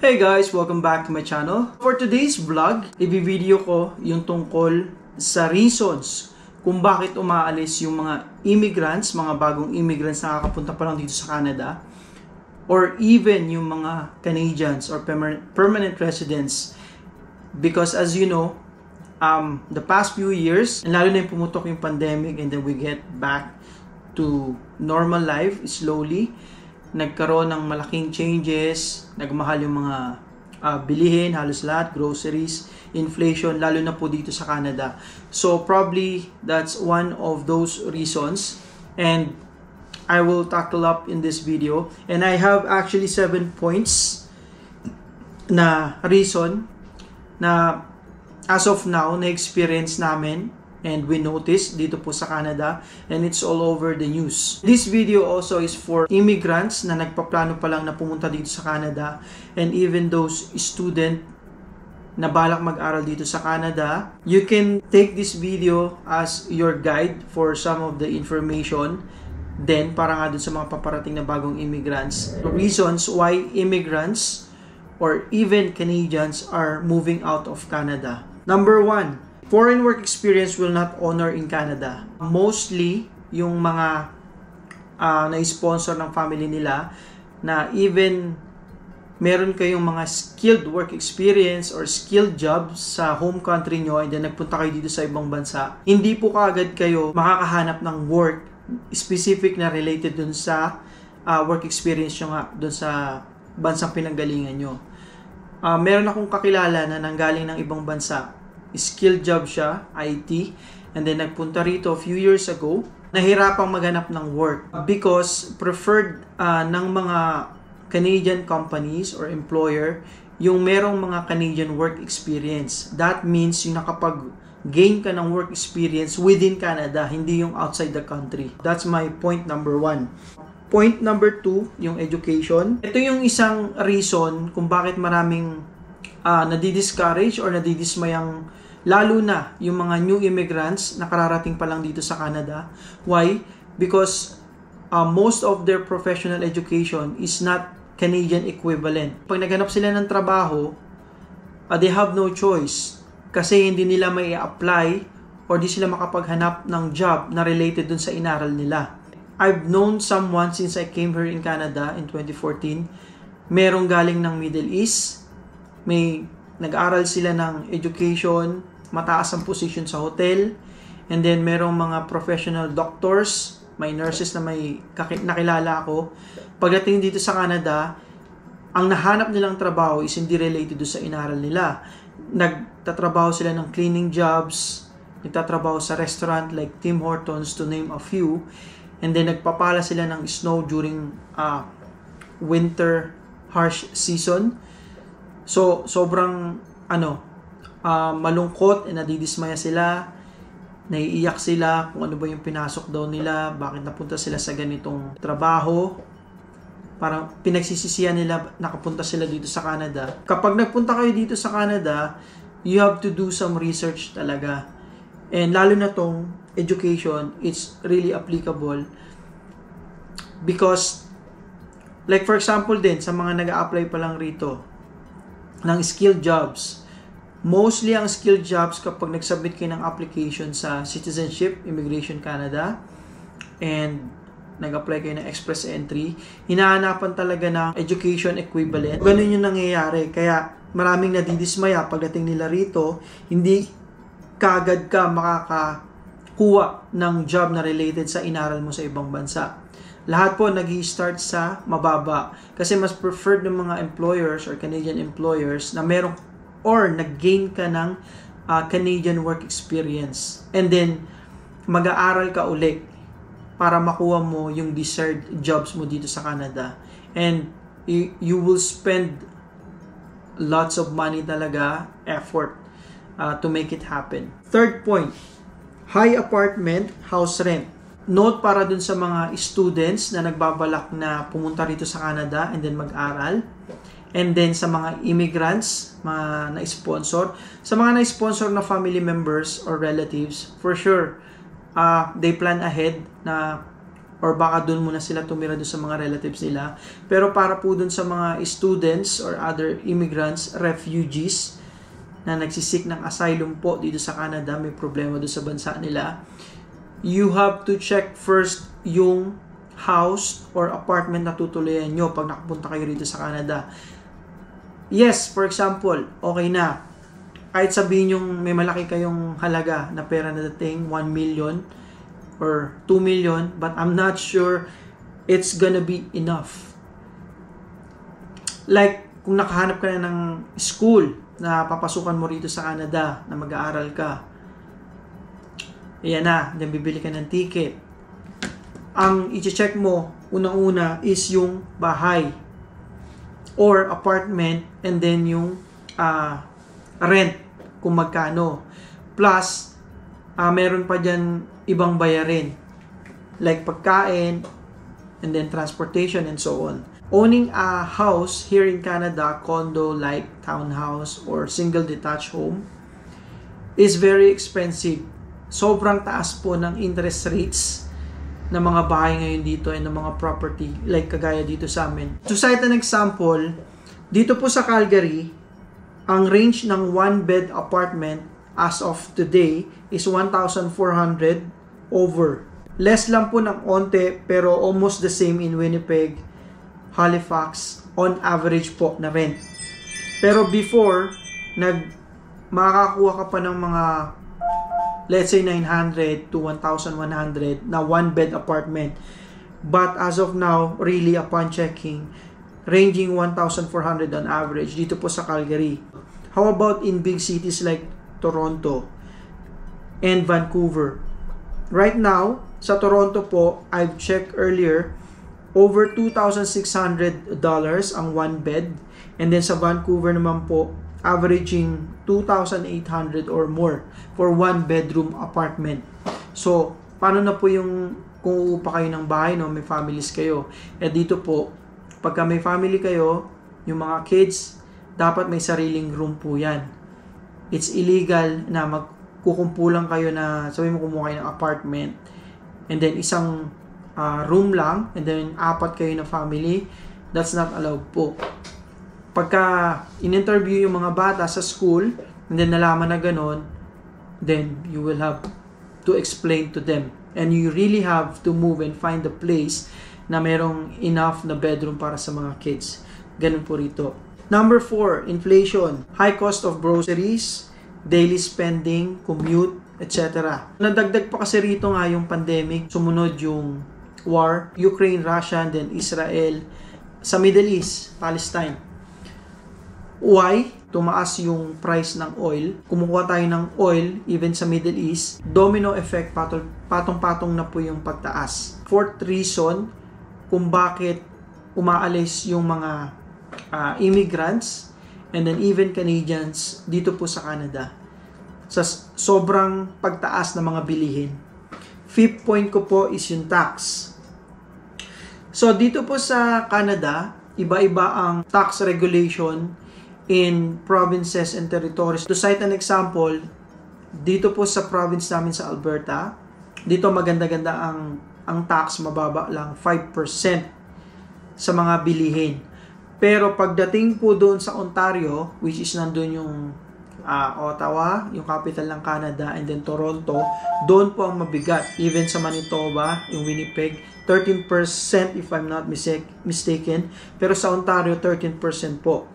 Hey guys, welcome back to my channel. For today's vlog, i-video ko yung tungkol sa reasons kung bakit umaalis yung mga immigrants, mga bagong immigrants na nakakapunta pa lang dito sa Canada, or even yung mga Canadians or permanent residents. Because as you know, the past few years, and lalo na yung pumutok yung pandemic and then we get back to normal life slowly, nagkaroon ng malaking changes, nagmahal yung mga bilihin, halos lahat, groceries, inflation, lalo na po dito sa Canada. So probably that's one of those reasons, and I will tackle up in this video. And I have actually 7 points na reason na as of now, na-experience namin and we noticed dito po sa Canada, and it's all over the news. This video also is for immigrants na nagpaplano pa lang na pumunta dito sa Canada, and even those student na balak mag-aral dito sa Canada. You can take this video as your guide for some of the information then para nga dun sa mga paparating na bagong immigrants. The reasons why immigrants or even Canadians are moving out of Canada. Number 1, foreign work experience will not honor in Canada. Mostly, yung mga na-sponsor ng family nila na even meron kayong mga skilled work experience or skilled jobs sa home country nyo and then nagpunta kayo dito sa ibang bansa, hindi po kaagad kayo makakahanap ng work specific na related dun sa work experience nyo nga dun sa bansang pinanggalingan nyo. Meron akong kakilala na nanggaling ng ibang bansa, skilled job siya, IT, and then nagpunta rito a few years ago, nahirapang maghanap ng work because preferred ng mga Canadian companies or employer yung merong mga Canadian work experience. That means yung nakapag-gain ka ng work experience within Canada, hindi yung outside the country. That's my point number 1. Point number 2, yung education. Ito yung isang reason kung bakit maraming nadi-discourage or nadidismayang lalo na yung mga new immigrants na kararating pa lang dito sa Canada. Why? Because most of their professional education is not Canadian equivalent. Pag naghanap sila ng trabaho, they have no choice kasi hindi nila may apply or di sila makapaghanap ng job na related dun sa inaral nila. I've known someone since I came here in Canada in 2014. Merong galing ng Middle East, may nag-aral sila ng education, mataas ang position sa hotel, and then merong mga professional doctors, may nurses na may nakilala ako. Pagdating dito sa Canada, ang nahanap nilang trabaho is hindi related doon sa inaral nila. Nagtatrabaho sila ng cleaning jobs, nagtatrabaho sa restaurant like Tim Hortons to name a few, and then nagpapala sila ng snow during winter harsh season. So sobrang malungkot, nadidismaya sila, naiiyak sila kung ano ba yung pinasok daw nila, bakit napunta sila sa ganitong trabaho. Parang pinagsisisihan nila nakapunta sila dito sa Canada. Kapag nagpunta kayo dito sa Canada, you have to do some research talaga. And lalo na tong education, it's really applicable. Because, like for example din, sa mga nag-a-apply pa lang rito ng skilled jobs, mostly ang skilled jobs kapag nag-submit kayo ng application sa Citizenship, Immigration Canada, and nag-apply kayo ng express entry, hinahanapan talaga ng education equivalent. Ganun yung nangyayari. Kaya maraming nadidismaya pagdating nila rito, hindi kaagad ka makakakuha ng job na related sa inaral mo sa ibang bansa. Lahat po nag-i-start sa mababa. Kasi mas preferred ng mga employers or Canadian employers na merong or nag-gain ka ng Canadian work experience. And then, mag-aaral ka ulit para makuha mo yung desired jobs mo dito sa Canada. And you will spend lots of money talaga, effort, to make it happen. Third point, high apartment, house rent. Note para dun sa mga students na nagbabalak na pumunta rito sa Canada and then mag-aral. And then sa mga immigrants, mga na-sponsor. Sa mga na-sponsor na family members or relatives, for sure, they plan ahead na or baka doon muna sila tumira doon sa mga relatives nila. Pero para po doon sa mga students or other immigrants, refugees na nagsisik ng asylum po dito sa Canada, may problema doon sa bansa nila, you have to check first yung house or apartment na tutuluyan nyo pag nakapunta kayo rito sa Canada. Yes, for example, okay na. Kahit sabihin yung may malaki kayong halaga na pera na dating, 1 million or 2 million, but I'm not sure it's gonna be enough. Like, kung nakahanap ka na ng school na papasukan mo rito sa Canada, na mag-aaral ka, ayan na, then bibili ka ng ticket. Ang i-check mo, unang-una, is yung bahay or apartment, and then yung rent, kung magkano. Plus, meron pa dyan ibang bayarin, like pagkain, and then transportation, and so on. Owning a house here in Canada, condo, like townhouse, or single detached home, is very expensive. Sobrang taas po ng interest rates ng mga bahay ngayon dito and ng mga property, like kagaya dito sa amin. To cite an example, dito po sa Calgary, ang range ng one-bed apartment as of today is 1,400 over. Less lang po ng onte, pero almost the same in Winnipeg, Halifax, on average po na rent. Pero before, makakakuha ka pa ng mga, let's say 900 to 1,100 na one-bed apartment. But as of now, really upon checking, ranging 1,400 on average dito po sa Calgary. How about in big cities like Toronto and Vancouver? Right now, sa Toronto po, I've checked earlier, over $2,600 ang one bed. And then sa Vancouver naman po, averaging 2,800 or more for one bedroom apartment. So, paano na po yung kung uupa kayo ng bahay, no, may families kayo? Eh dito po, pagka may family kayo, yung mga kids, dapat may sariling room po yan. It's illegal na magkukumpulang kayo na, sabi mo kumuha kayo ng apartment, and then isang room lang, and then 4 kayo na family. That's not allowed po. Pagka in-interview yung mga bata sa school, and then nalaman na ganon, then you will have to explain to them. And you really have to move and find a place na merong enough na bedroom para sa mga kids. Ganun po rito. Number 4, inflation. High cost of groceries, daily spending, commute, etc. Nadagdag pa kasi rito nga yung pandemic. Sumunod yung war, Ukraine, Russia, and then Israel sa Middle East, Palestine. Why? Tumaas yung price ng oil. Kumukuha tayo ng oil, even sa Middle East. Domino effect, patong-patong na po yung pagtaas. Fourth reason kung bakit umaalis yung mga immigrants and then even Canadians dito po sa Canada. Sa sobrang pagtaas ng mga bilihin. Fifth point ko po is yung tax. So dito po sa Canada, iba-iba ang tax regulation in provinces and territories. To cite an example, dito po sa province namin sa Alberta, dito maganda-ganda ang tax, mababa lang 5% sa mga bilihin. Pero pagdating po doon sa Ontario, which is nandun yung Ottawa, yung capital ng Canada, and then Toronto, doon po ang mabigat. Even sa Manitoba, yung Winnipeg, 13% if I'm not mistaken. Pero sa Ontario, 13% po.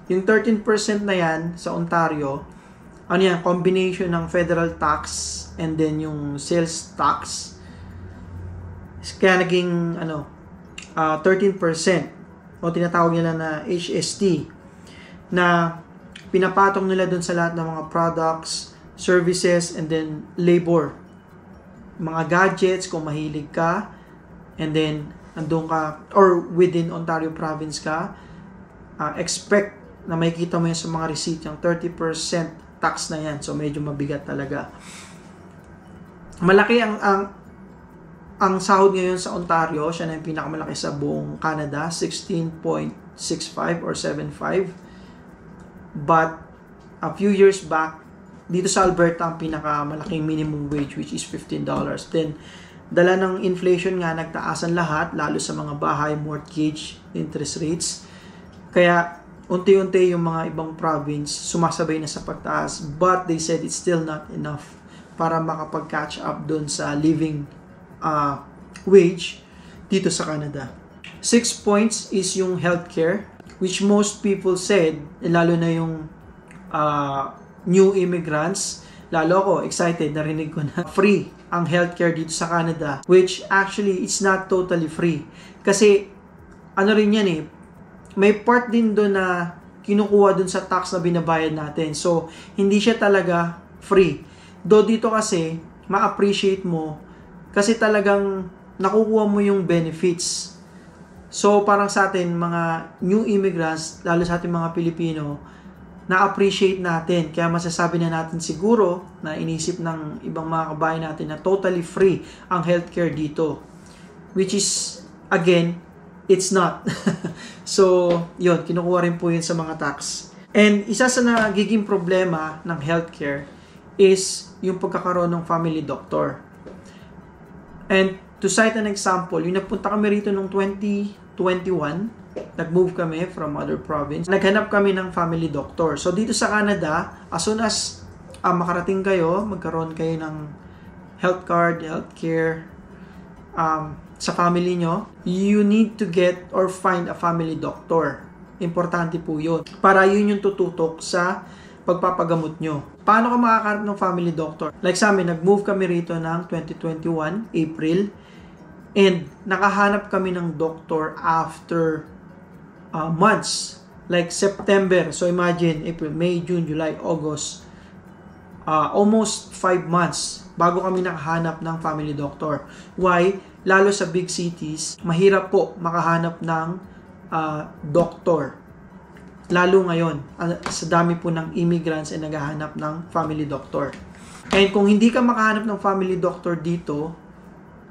Yung 13% na yan sa Ontario, ano yan, combination ng federal tax and then yung sales tax. Kaya naging 13%. O tinatawag nila na HST, na pinapatong nila dun sa lahat ng mga products, services, and then labor. Mga gadgets, kung mahilig ka, and then andun ka, or within Ontario province ka, expect na makikita mo yan sa mga receipt, yung 30% tax na yan. So medyo mabigat talaga. Malaki ang sahod ngayon sa Ontario, siya na yung pinakamalaki sa buong Canada, 16.65 or 75. But a few years back, dito sa Alberta, ang pinakamalaking minimum wage, which is $15. Then, Dala ng inflation nga, nagtaasan lahat, lalo sa mga bahay, mortgage, interest rates. Kaya unti-unti yung mga ibang province sumasabay na sa pagtaas, but they said it's still not enough para makapag-catch up dun sa living wage dito sa Canada. 6 points is yung healthcare, which most people said, lalo na yung new immigrants, lalo ako excited, narinig ko na free ang healthcare dito sa Canada, which actually it's not totally free. Kasi ano rin yan may part din doon na kinukuha doon sa tax na binabayad natin. So, hindi siya talaga free. Do dito kasi, ma-appreciate mo kasi talagang nakukuha mo yung benefits. So, parang sa atin, mga new immigrants, lalo sa ating mga Pilipino, na-appreciate natin. Kaya masasabi na natin siguro na inisip ng ibang mga kabayan natin na totally free ang healthcare dito. Which is, again, it's not. So, yun, kinukuha rin po yun sa mga tax. And isa sa nagiging problema ng healthcare is yung pagkakaroon ng family doctor. And to cite an example, yung napunta kami rito noong 2021, nag-move kami from other province. Naghanap kami ng family doctor. So, dito sa Canada, as soon as makarating kayo, magkaroon kayo ng health card, healthcare, sa family nyo, you need to get or find a family doctor. Importante po yun. Para yun yung tututok sa pagpapagamot nyo. Paano ka makakahanap ng family doctor? Like sa amin, nag-move kami rito ng 2021, April, and nakahanap kami ng doctor after months, like September. So imagine, April, May, June, July, August, almost 5 months bago kami nakahanap ng family doctor. Why? Lalo sa big cities, mahirap po makahanap ng doctor. Lalo ngayon, sa dami po ng immigrants ay naghahanap ng family doctor. And kung hindi ka makahanap ng family doctor dito,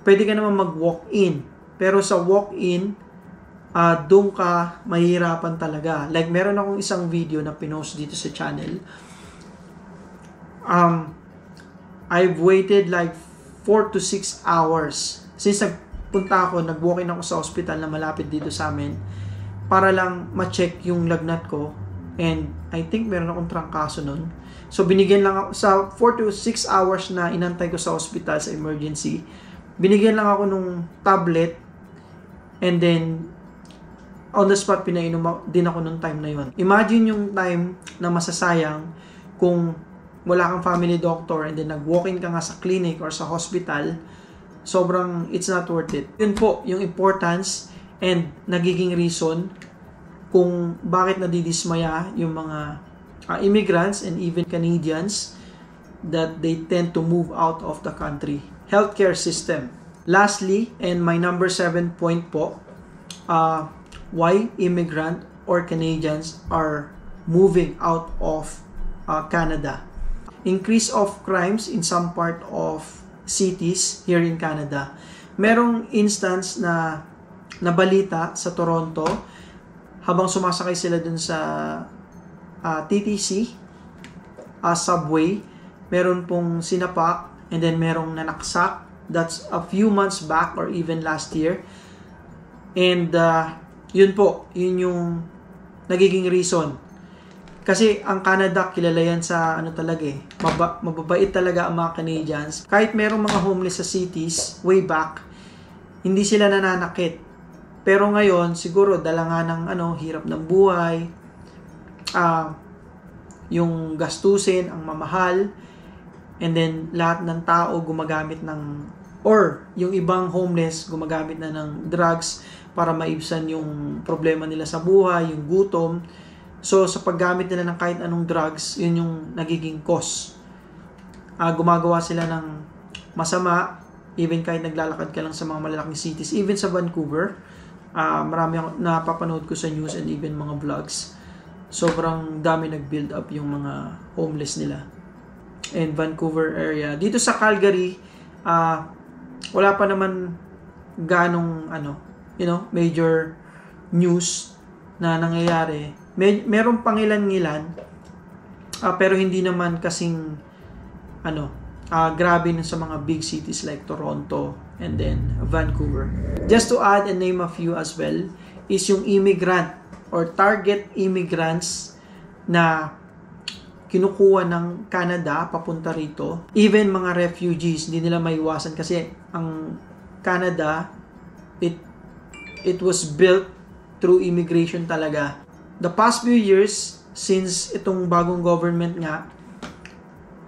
pwede ka naman mag-walk-in. Pero sa walk-in, doon ka mahirapan talaga. Like, meron akong isang video na pinost dito sa channel. I've waited like 4 to 6 hours. Since nagpunta ako, nag-walk-in ako sa hospital na malapit dito sa amin para lang ma-check yung lagnat ko. And I think meron akong trangkaso nun. So, binigyan lang ako, sa 4 to 6 hours na inantay ko sa hospital sa emergency, binigyan lang ako nung tablet, and then on the spot, pinainom din ako nung time na yun. Imagine yung time na masasayang kung wala kang family doctor and then nag-walk-in ka nga sa clinic or sa hospital, sobrang it's not worth it. Yun po, yung importance and nagiging reason kung bakit nadidismaya yung mga immigrants and even Canadians that they tend to move out of the country. Healthcare system. Lastly, and my number 7 point po, why immigrant or Canadians are moving out of Canada. Increase of crimes in some part of cities here in Canada. Merong instance na nabalita sa Toronto habang sumasakay sila dun sa TTC subway, meron pong sinapak and then merong nanaksak. That's a few months back or even last year. And yun po, yun yung nagiging reason. Kasi ang Canada, kilala yan sa ano talaga mababait talaga ang mga Canadians. Kahit merong mga homeless sa cities, way back, hindi sila nananakit. Pero ngayon, siguro dala nga ng hirap ng buhay, yung gastusin, ang mamahal, and then lahat ng tao gumagamit ng, or yung ibang homeless gumagamit na ng drugs para maibsan yung problema nila sa buhay, yung gutom. So, sa paggamit nila ng kahit anong drugs, yun yung nagiging cause. Gumagawa sila ng masama, even kahit naglalakad ka lang sa mga malalaking cities, even sa Vancouver. Marami akong napapanood ko sa news and even mga vlogs. Sobrang dami nag-build up yung mga homeless nila. And Vancouver area. Dito sa Calgary, wala pa naman ganong major news na nangyayari. Meron pangilan-ngilan, pero hindi naman kasing grabe sa mga big cities like Toronto, and then Vancouver. Just to add and name a few as well, is yung immigrant or target immigrants na kinukuha ng Canada papunta rito. Even mga refugees, hindi nila maiwasan kasi ang Canada, it was built through immigration talaga. The past few years, since itong bagong government nga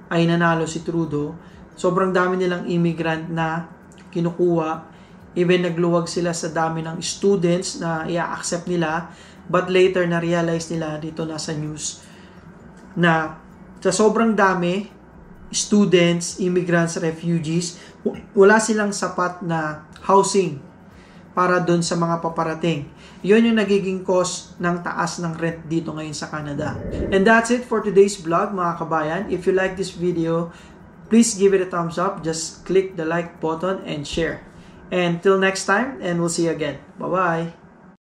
ay nanalo si Trudeau, sobrang dami nilang immigrant na kinukuha. Even nagluwag sila sa dami ng students na i-accept nila. But later, na-realize nila dito nasa news na sa sobrang dami, students, immigrants, refugees, wala silang sapat na housing para doon sa mga paparating. Yun yung nagiging cause ng taas ng rent dito ngayon sa Canada. And that's it for today's vlog, mga kabayan. If you like this video, please give it a thumbs up. Just click the like button and share. And till next time, and we'll see you again. Bye-bye!